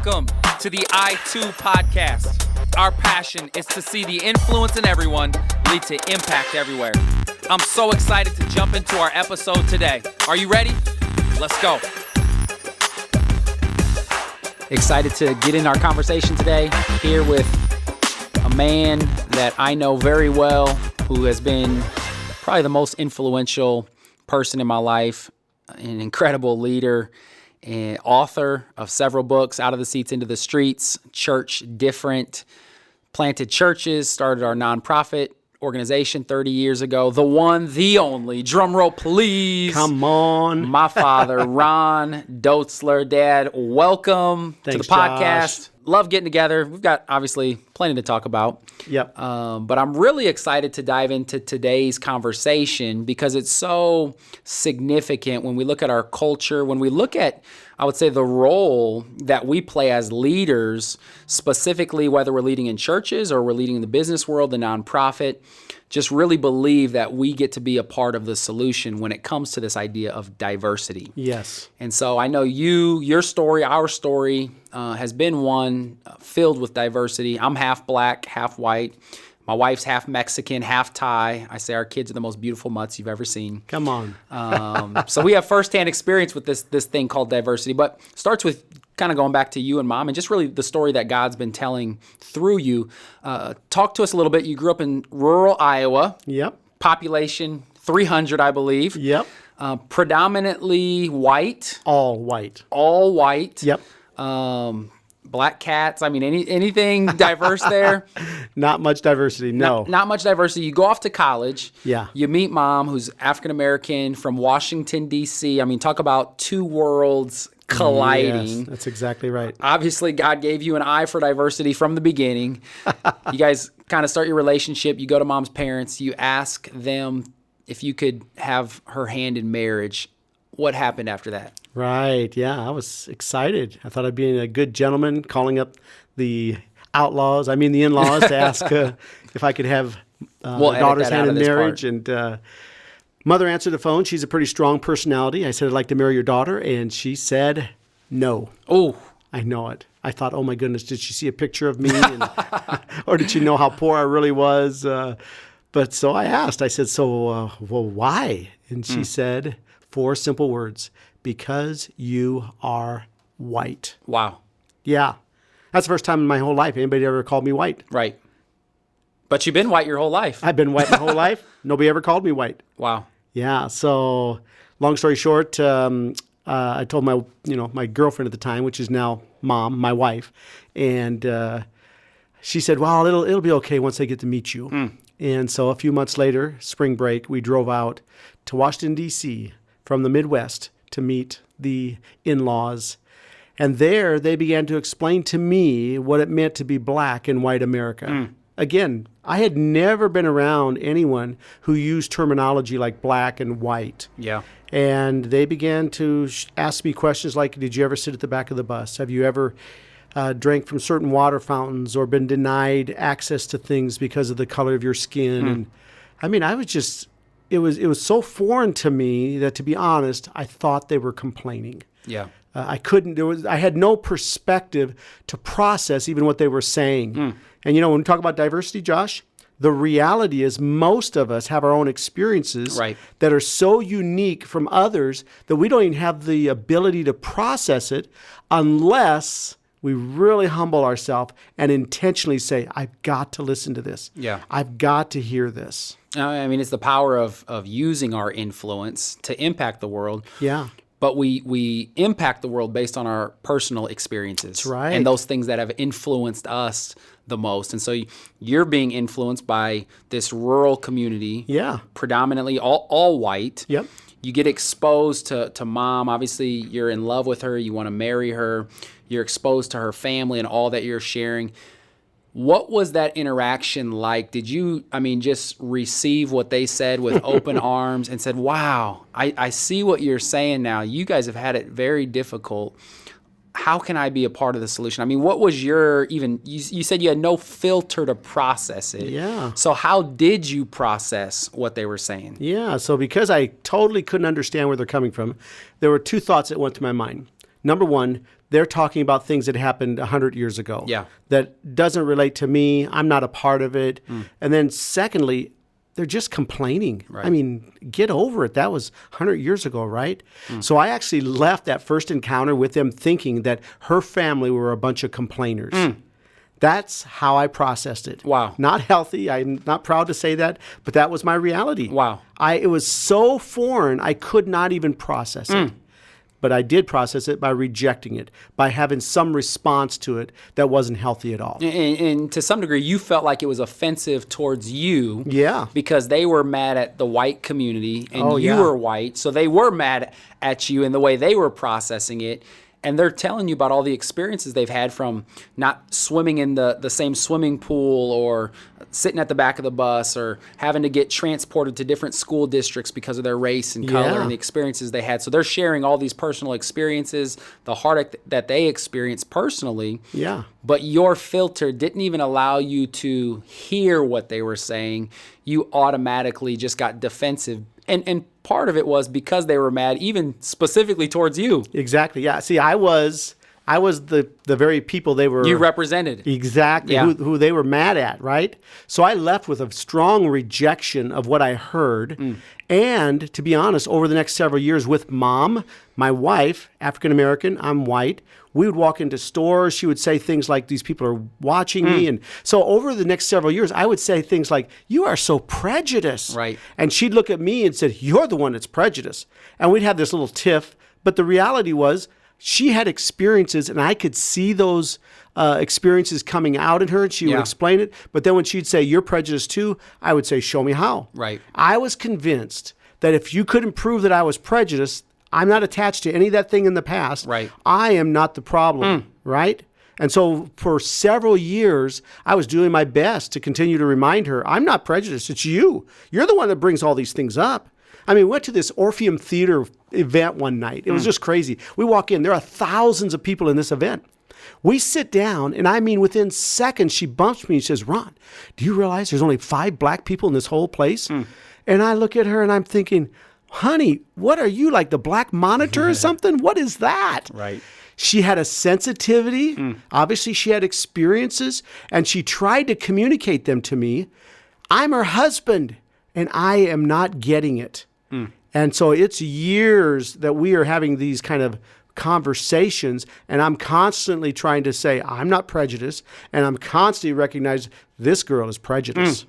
Welcome to the I2 podcast. Our passion is to see the influence in everyone lead to impact everywhere. I'm so excited to jump into our episode today. Are you ready? Let's go. Excited to get in our conversation today here with a man that I know very well who has been probably the most influential person in my life, an incredible leader and author of several books, Out of the Seats into the Streets, Church Different, planted churches, started our nonprofit organization 30 years ago. The one, the only, drum roll please. Come on. My father, Ron Dotzler. Dad, welcome to the podcast. Josh. Love getting together. We've got obviously plenty to talk about. Yep. But I'm really excited to dive into today's conversation because it's so significant when we look at our culture, when we look at, I would say, the role that we play as leaders, specifically whether we're leading in churches or we're leading in the business world, the nonprofit. Just really believe that we get to be a part of the solution when it comes to this idea of diversity. Yes. And so I know your story, our story has been one filled with diversity. I'm half black, half white. My wife's half Mexican, half Thai. I say our kids are the most beautiful mutts you've ever seen. Come on. So we have firsthand experience with this thing called diversity. But it starts with kind of going back to you and Mom and just really the story that God's been telling through you. Talk to us a little bit. You grew up in rural Iowa. Yep. Population 300, I believe. Yep. Predominantly white. All white. All white. Yep. Black cats. I mean, anything diverse there? Not much diversity, no. Not much diversity. You go off to college. Yeah. You meet Mom, who's African-American from Washington, D.C. I mean, talk about two worlds colliding. Yes, that's exactly right. Obviously, God gave you an eye for diversity from the beginning. You guys kind of start your relationship. You go to Mom's parents. You ask them if you could have her hand in marriage. What happened after that? Right, yeah. I was excited. I thought I'd be a good gentleman calling up the in-laws, to ask if I could have my daughter's hand in marriage. And Mother answered the phone. She's a pretty strong personality. I said, I'd like to marry your daughter. And she said, no. Oh, I know it. I thought, oh my goodness, did she see a picture of me? Or did she know how poor I really was? But so I asked, I said, well, why? And she said 4 simple words: because you are white. wow. Yeah. That's the first time in my whole life anybody ever called me white. Right. But you've been white your whole life. I've been white my whole life. Nobody ever called me white. Wow. Yeah. So long story short, I told my girlfriend at the time, which is now Mom, my wife, and she said, well, it'll be okay once I get to meet you. And so a few months later, spring break, we drove out to Washington, D.C. from the Midwest to meet the in-laws. And there they began to explain to me what it meant to be black in white America. Again, I had never been around anyone who used terminology like black and white. Yeah. And they began to ask me questions like, did you ever sit at the back of the bus? Have you ever drank from certain water fountains or been denied access to things because of the color of your skin? And I mean, I was just, it was so foreign to me that, to be honest, I thought they were complaining. Yeah. I had no perspective to process even what they were saying. And when we talk about diversity, Josh, the reality is most of us have our own experiences that are so unique from others that we don't even have the ability to process it unless we really humble ourselves and intentionally say, I've got to listen to this. Yeah. I've got to hear this. I mean, it's the power of using our influence to impact the world. Yeah. But we impact the world based on our personal experiences. That's right. And those things that have influenced us the most. And so you're being influenced by this rural community. Yeah. Predominantly all white. Yep. You get exposed to Mom. Obviously, you're in love with her. You want to marry her. You're exposed to her family and all that you're sharing. What was that interaction like? Did you, just receive what they said with open arms and said, wow, I see what you're saying now. You guys have had it very difficult. How can I be a part of the solution? What was you said you had no filter to process it. Yeah. So how did you process what they were saying? Yeah. So because I totally couldn't understand where they're coming from, there were 2 thoughts that went to my mind. number one, they're talking about things that happened 100 years ago. Yeah. That doesn't relate to me. I'm not a part of it. And then secondly, they're just complaining. Right. I mean, get over it. That was 100 years ago, right? So I actually left that first encounter with them thinking that her family were a bunch of complainers. That's how I processed it. Wow. Not healthy. I'm not proud to say that, but that was my reality. Wow. It was so foreign, I could not even process it. But I did process it by rejecting it, by having some response to it that wasn't healthy at all. And to some degree, you felt like it was offensive towards you. Yeah. Because they were mad at the white community, and you yeah. were white. So they were mad at you and the way they were processing it. And they're telling you about all the experiences they've had, from not swimming in the same swimming pool, or sitting at the back of the bus, or having to get transported to different school districts because of their race and color Yeah. and the experiences they had. So they're sharing all these personal experiences, the heartache that they experienced personally. Yeah. But your filter didn't even allow you to hear what they were saying. You automatically just got defensive. And part of it was because they were mad, even specifically towards you. Exactly. Yeah. See, I was the very people they were. You represented. Exactly. Yeah. Who they were mad at, right? So I left with a strong rejection of what I heard. And to be honest, over the next several years with Mom, my wife, African American, I'm white, we would walk into stores. She would say things like, these people are watching me. And so over the next several years, I would say things like, you are so prejudiced. Right. And she'd look at me and said, you're the one that's prejudiced. And we'd have this little tiff. But the reality was, she had experiences, and I could see those experiences coming out in her, and she would explain it. But then when she'd say, you're prejudiced too, I would say, show me how. Right. I was convinced that if you couldn't prove that I was prejudiced, I'm not attached to any of that thing in the past. Right. I am not the problem, right? And so for several years, I was doing my best to continue to remind her, I'm not prejudiced, it's you. You're the one that brings all these things up. I mean, we went to this Orpheum Theater event one night. It was just crazy. We walk in, there are thousands of people in this event. We sit down, and I mean, within seconds, she bumps me and says, Ron, do you realize there's only 5 black people in this whole place? And I look at her and I'm thinking, honey, what are you, like the Black Monitor or something? What is that? Right. She had a sensitivity. Obviously, she had experiences, and she tried to communicate them to me. I'm her husband, and I am not getting it. And so it's years that we are having these kind of conversations, and I'm constantly trying to say, I'm not prejudiced, and I'm constantly recognizing this girl is prejudiced.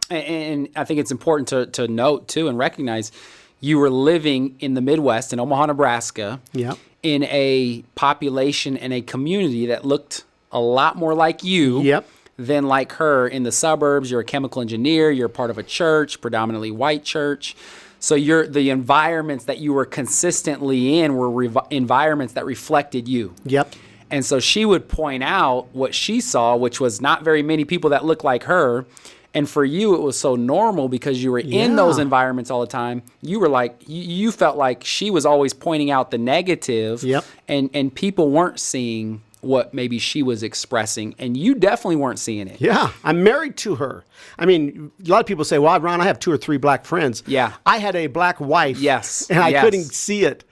And I think it's important to note, too, and recognize you were living in the Midwest, in Omaha, Nebraska, Yep. in a population and a community that looked a lot more like you Yep. than like her in the suburbs. You're a chemical engineer. You're part of a church, predominantly white church. So the environments that you were consistently in were environments that reflected you. Yep. And so she would point out what she saw, which was not very many people that looked like her. And for you, it was so normal because you were in those environments all the time. You were like, you felt like she was always pointing out the negative. Yep. And people weren't seeing what maybe she was expressing, and you definitely weren't seeing it. Yeah, I'm married to her. I mean, a lot of people say, well, Ron, I have 2 or 3 black friends. Yeah. I had a black wife. Yes. And I Yes. couldn't see it.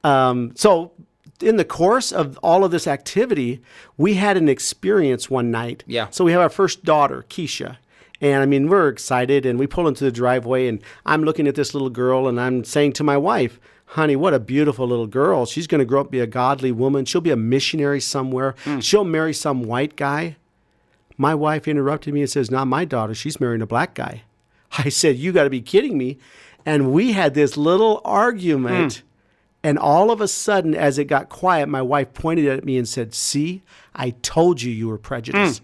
So in the course of all of this activity, we had an experience one night. Yeah. So we have our first daughter, Keisha. And I mean, we're excited, and we pull into the driveway, and I'm looking at this little girl, and I'm saying to my wife, honey, what a beautiful little girl. She's going to grow up to be a godly woman. She'll be a missionary somewhere. She'll marry some white guy. My wife interrupted me and says, not my daughter. She's marrying a black guy. I said, you got to be kidding me. And we had this little argument. And all of a sudden, as it got quiet, my wife pointed at me and said, see, I told you were prejudiced.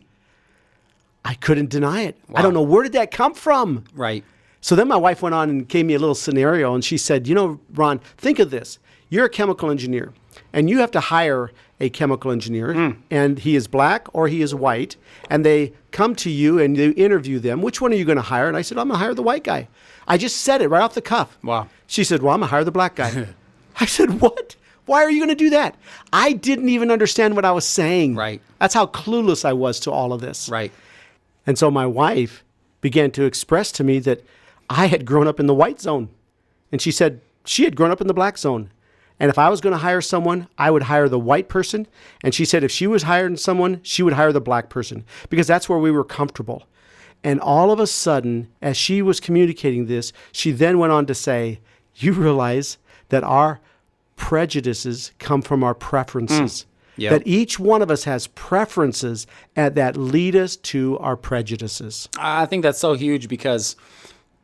I couldn't deny it. I don't know, where did that come from? Right. So then my wife went on and gave me a little scenario, and she said, you know, Ron, think of this. You're a chemical engineer, and you have to hire a chemical engineer, and he is black or he is white, and they come to you and you interview them. Which one are you going to hire? And I said, I'm going to hire the white guy. I just said it right off the cuff. Wow. She said, well, I'm going to hire the black guy. I said, what? Why are you going to do that? I didn't even understand what I was saying. Right. That's how clueless I was to all of this. Right. And so my wife began to express to me that I had grown up in the white zone. And she said she had grown up in the black zone. And if I was going to hire someone, I would hire the white person. And she said if she was hiring someone, she would hire the black person because that's where we were comfortable. And all of a sudden, as she was communicating this, she then went on to say, you realize that our prejudices come from our preferences. Yep. That each one of us has preferences that lead us to our prejudices. I think that's so huge because,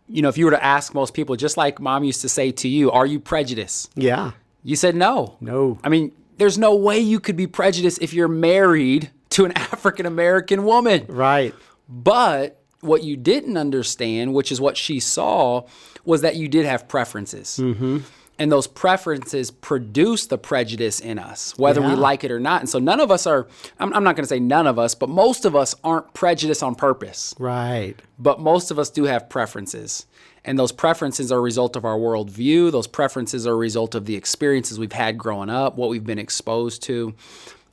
if you were to ask most people, just like Mom used to say to you, are you prejudiced? Yeah. You said no. No. I mean, there's no way you could be prejudiced if you're married to an African-American woman. Right. But what you didn't understand, which is what she saw, was that you did have preferences. Mm-hmm. And those preferences produce the prejudice in us, whether we like it or not. And so none of us are, I'm not going to say none of us, but most of us aren't prejudiced on purpose. Right. But most of us do have preferences. And those preferences are a result of our worldview. Those preferences are a result of the experiences we've had growing up, what we've been exposed to.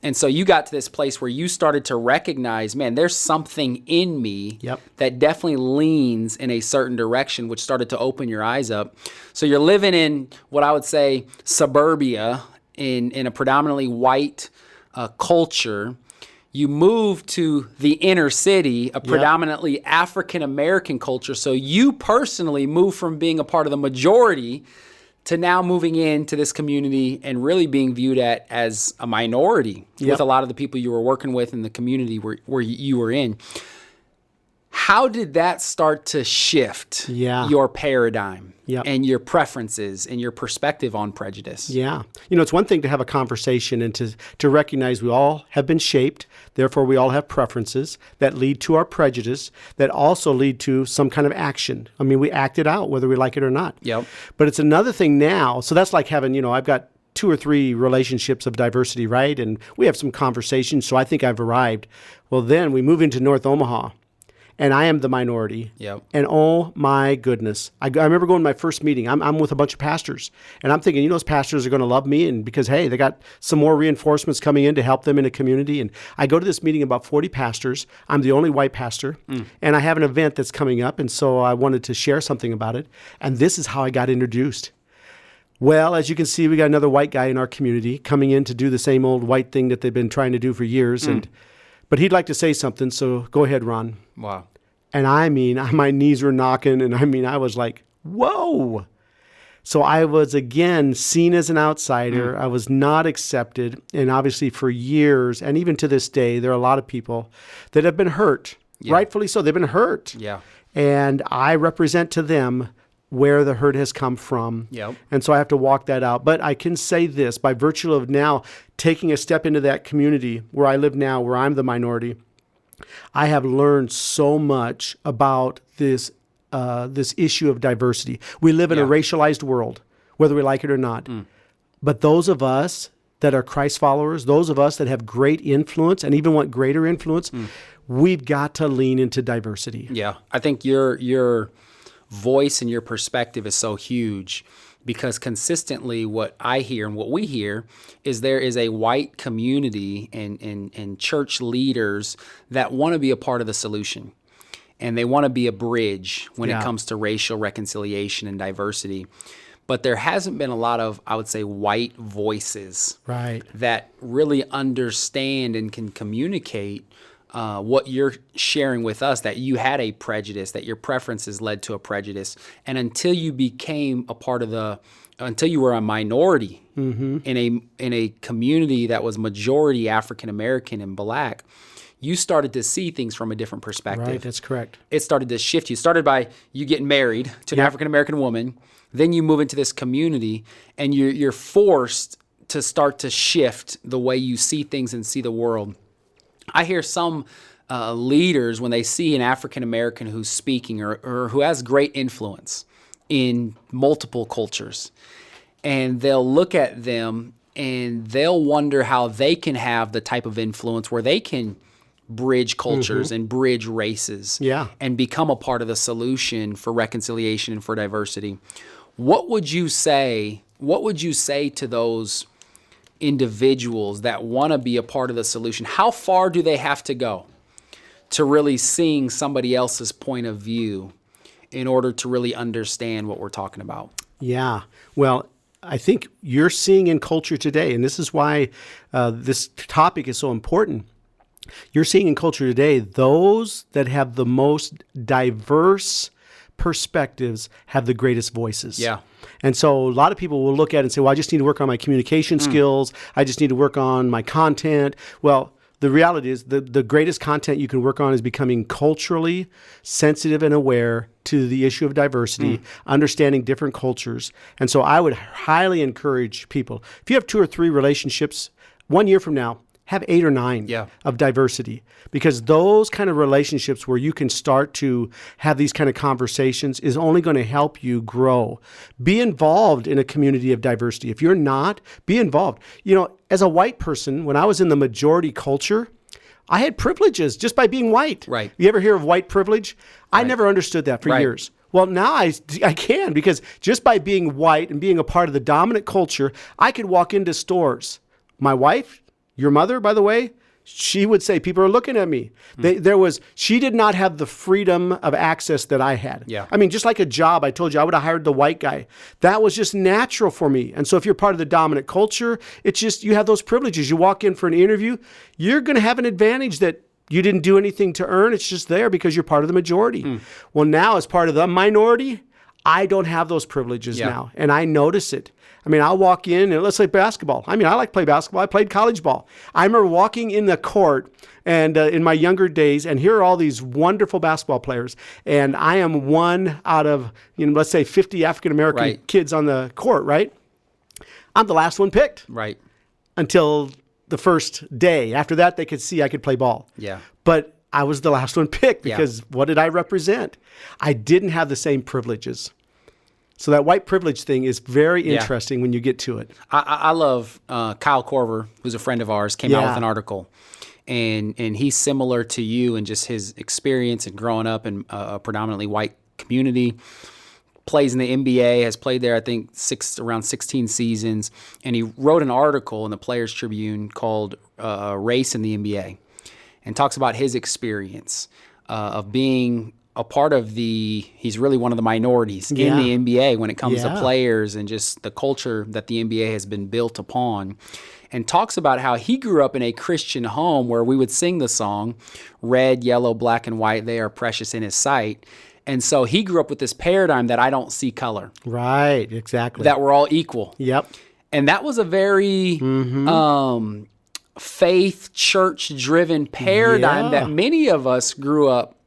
And so you got to this place where you started to recognize, man, there's something in me that definitely leans in a certain direction, which started to open your eyes up. So you're living in what I would say suburbia in a predominantly white culture. You move to the inner city, a predominantly African-American culture. So you personally move from being a part of the majority to now moving into this community and really being viewed as a minority with a lot of the people you were working with in the community where you were in. How did that start to shift your paradigm and your preferences and your perspective on prejudice? Yeah. It's one thing to have a conversation and to recognize we all have been shaped. Therefore, we all have preferences that lead to our prejudice that also lead to some kind of action. I mean, we act it out whether we like it or not. Yep. But it's another thing now. So that's like having, I've got 2 or 3 relationships of diversity, right? And we have some conversations. So I think I've arrived. Well, then we move into North Omaha. And I am the minority. Yep. And oh my goodness. I remember going to my first meeting. I'm with a bunch of pastors. And I'm thinking, those pastors are going to love me. And because, hey, they got some more reinforcements coming in to help them in a community. And I go to this meeting, about 40 pastors. I'm the only white pastor. And I have an event that's coming up. And so I wanted to share something about it. And this is how I got introduced. Well, as you can see, we got another white guy in our community coming in to do the same old white thing that they've been trying to do for years. But he'd like to say something, so go ahead, Ron. Wow. And I mean, my knees were knocking, and I was like, whoa. So I was, again, seen as an outsider. I was not accepted. And obviously for years, and even to this day, there are a lot of people that have been hurt. Rightfully so. They've been hurt. Yeah. And I represent to them where the hurt has come from. Yep. And so I have to walk that out. But I can say this, by virtue of now taking a step into that community where I live now, where I'm the minority, I have learned so much about this issue of diversity. We live in a racialized world, whether we like it or not. But those of us that are Christ followers, those of us that have great influence and even want greater influence, we've got to lean into diversity. Yeah. I think your voice and your perspective is so huge because consistently what I hear and what we hear is there is a white community and church leaders that want to be a part of the solution. And they want to be a bridge when it comes to racial reconciliation and diversity. But there hasn't been a lot of, I would say, white voices that really understand and can communicate what you're sharing with us, that you had a prejudice, that your preferences led to a prejudice. And until you became a part of until you were a minority in a community that was majority African-American and Black, you started to see things from a different perspective. Right, that's correct. It started to shift you. It started by you getting married to an African-American woman. Then you move into this community and you're forced to start to shift the way you see things and see the world. I hear some leaders, when they see an African-American who's speaking or who has great influence in multiple cultures, and they'll look at them and they'll wonder how they can have the type of influence where they can bridge cultures and bridge races and become a part of the solution for reconciliation and for diversity. What would you say to those individuals that want to be a part of the solution? How far do they have to go to really seeing somebody else's point of view in order to really understand what we're talking about? Yeah. Well, I think you're seeing in culture today, and this is why this topic is so important. You're seeing in culture today, those that have the most diverse perspectives have the greatest voices. Yeah. And so a lot of people will look at it and say, well, I just need to work on my communication skills. I just need to work on my content. Well, the reality is the greatest content you can work on is becoming culturally sensitive and aware to the issue of diversity, understanding different cultures. And so I would highly encourage people, if you have 2 or 3 relationships, 1 year from now, have 8 or 9 of diversity, because those kind of relationships where you can start to have these kind of conversations is only going to help you grow. Be involved in a community of diversity. If you're not, be involved. You know, as a white person, when I was in the majority culture, I had privileges just by being white. Right. You ever hear of white privilege? I never understood that for years. Well, now I can, because just by being white and being a part of the dominant culture, I could walk into stores. My wife, your mother, by the way, she would say, people are looking at me. She did not have the freedom of access that I had. Yeah. I mean, just like a job, I told you, I would have hired the white guy. That was just natural for me. And so if you're part of the dominant culture, it's just, you have those privileges. You walk in for an interview, you're going to have an advantage that you didn't do anything to earn. It's just there because you're part of the majority. Well, now as part of the minority, I don't have those privileges now. And I notice it. I mean, I'll walk in and let's say basketball. I mean, I like to play basketball. I played college ball. I remember walking in the court and in my younger days, and here are all these wonderful basketball players. And I am one out of, let's say 50 African-American kids on the court, right? I'm the last one picked. Right. Until the first day. After that, they could see I could play ball. Yeah. But I was the last one picked because what did I represent? I didn't have the same privileges. So that white privilege thing is very interesting when you get to it. I love Kyle Korver, who's a friend of ours, came out with an article. And he's similar to you in just his experience and growing up in a predominantly white community. Plays in the NBA, has played there, I think, around 16 seasons. And he wrote an article in the Players Tribune called Race in the NBA, and talks about his experience of being a part of he's really one of the minorities in the NBA when it comes to players and just the culture that the NBA has been built upon. And talks about how he grew up in a Christian home where we would sing the song, red, yellow, black, and white, they are precious in his sight. And so he grew up with this paradigm that I don't see color. Right, exactly. That we're all equal. Yep. And that was a very faith, church-driven paradigm that many of us grew up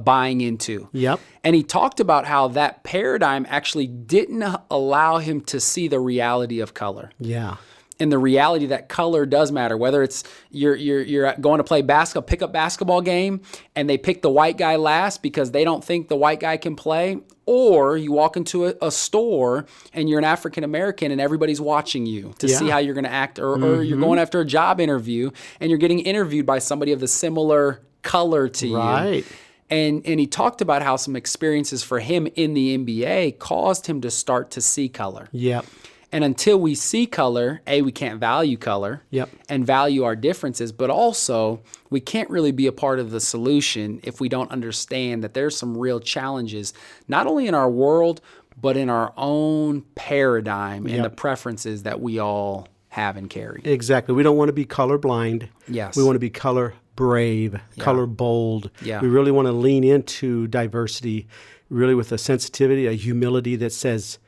buying into. Yep. And he talked about how that paradigm actually didn't allow him to see the reality of color. Yeah. And the reality that color does matter, whether it's you're going to play pickup basketball game and they pick the white guy last because they don't think the white guy can play, or you walk into a store and you're an African American and everybody's watching you to see how you're going to act, or you're going after a job interview and you're getting interviewed by somebody of the similar color to you. Right. And he talked about how some experiences for him in the NBA caused him to start to see color. Yep. And until we see color, we can't value color and value our differences, but also we can't really be a part of the solution if we don't understand that there's some real challenges, not only in our world, but in our own paradigm and the preferences that we all have and carry. Exactly. We don't want to be colorblind. Yes. We want to be color brave, color bold. Yeah. We really want to lean into diversity, really with a sensitivity, a humility that says,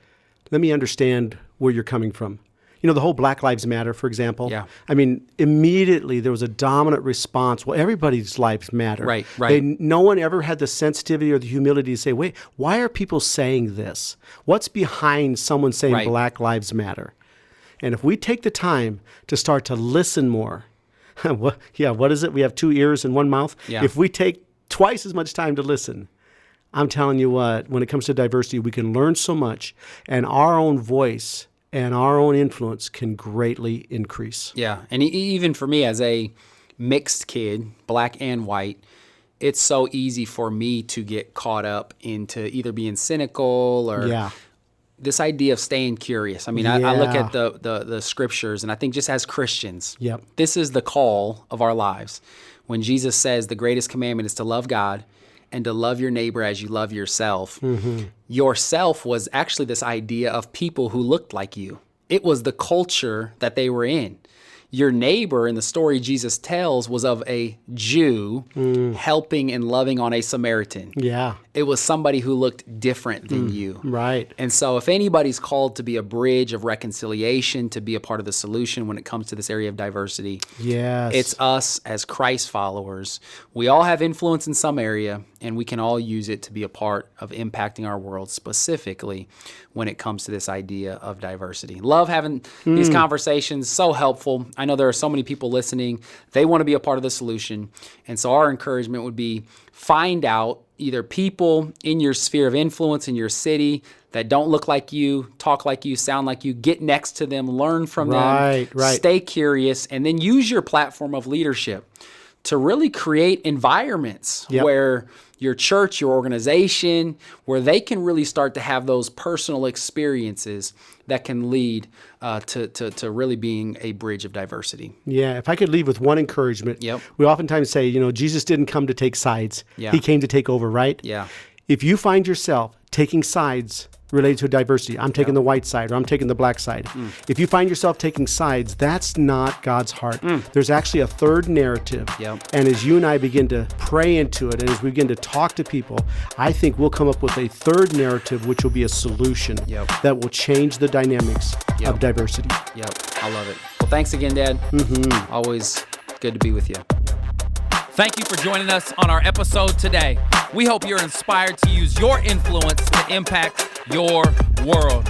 let me understand where you're coming from. You know, the whole Black Lives Matter, for example. Yeah. I mean, immediately there was a dominant response. Well, everybody's lives matter. Right. No one ever had the sensitivity or the humility to say, wait, why are people saying this? What's behind someone saying Black Lives Matter? And if we take the time to start to listen more, what is it? We have 2 ears and 1 mouth. Yeah. If we take twice as much time to listen, I'm telling you what, when it comes to diversity, we can learn so much, and our own voice and our own influence can greatly increase. Yeah, and even for me as a mixed kid, black and white, it's so easy for me to get caught up into either being cynical or this idea of staying curious. I mean, I look at the scriptures, and I think just as Christians, this is the call of our lives. When Jesus says the greatest commandment is to love God and to love your neighbor as you love yourself. Yourself was actually this idea of people who looked like you. It was the culture that they were in. Your neighbor in the story Jesus tells was of a Jew helping and loving on a Samaritan. Yeah. It was somebody who looked different than you. Right. And so if anybody's called to be a bridge of reconciliation, to be a part of the solution when it comes to this area of diversity, Yes. it's us as Christ followers. We all have influence in some area, and we can all use it to be a part of impacting our world, specifically when it comes to this idea of diversity. Love having these conversations, so helpful. I know there are so many people listening. They want to be a part of the solution. And so our encouragement would be find out either people in your sphere of influence in your city that don't look like you, talk like you, sound like you, get next to them, learn from them, stay curious, and then use your platform of leadership to really create environments where your church, your organization, where they can really start to have those personal experiences that can lead to really being a bridge of diversity. Yeah, if I could leave with one encouragement, we oftentimes say, Jesus didn't come to take sides. He came to take over, right? Yeah. If you find yourself taking sides related to diversity, I'm taking the white side or I'm taking the black side. If you find yourself taking sides, that's not God's heart. There's actually a third narrative. And as you and I begin to pray into it and as we begin to talk to people, I think we'll come up with a third narrative, which will be a solution that will change the dynamics of diversity. I love it. Well, thanks again, Dad. Always good to be with you. Thank you for joining us on our episode today. We hope you're inspired to use your influence to impact your world.